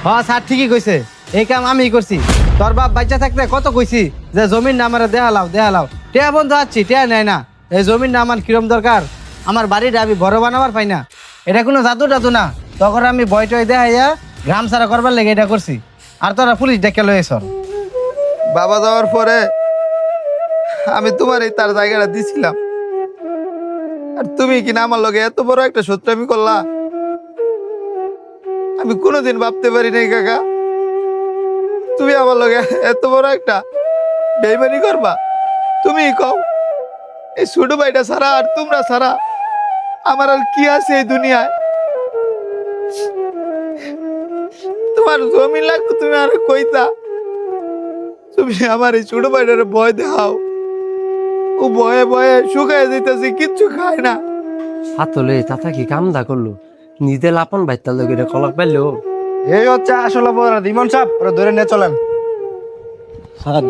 হ্যাঁ স্যার ঠিকই কইছে, এই কাম আমি করছি। তোর বাপ বাচ্চা থাকতে কত কইছি যে জমির না আমার দেহালাও টেয়া বন্ধু আছি, টেয়া নেয় না। এই জমির না আমার কিরম দরকার, আমার বাড়িটা আমি বড় বানাবার পাই না। এটা কোনো জাদু টাদু না, তখন আমি বয় টয় দেখাইয়া গ্রাম সারা করবার লেগে এটা করছি। আর তোরা পুলিশ ডেকে লয়েছ। বাবা যাওয়ার পরে আমি তোমার এই তার জায়গাটা দিছিলাম, আর তুমি কিনা আমার লগে এত বড় একটা শত্রুমি করলা। আমি কোনোদিন ভাবতে পারি নাই কাকা, তুমি আমার লগে এত বড় একটা বেইমানি করবা। তুমি কও, এই ছোট ভাইটা ছাড়া আর তোমরা ছাড়া আমার আর কি আছে এই দুনিয়ায়? তোমার জমি লাগবে, তুমি আর কইতা। তুমি আমার এই ছোট ভাইটার ভয় দেখাও, ও ভয়ে ভয়ে শুকায় যেতেছে, কিচ্ছু খায় না। হাতলে চাচা কি কামদা করলো, নিজে লাপন বাইতাল লোকের কলক পাইলো। এই হচ্ছে আসলে অপরাধ। ইমাম সাহেব ওরা ধরে নিয়ে চলেন। স্যার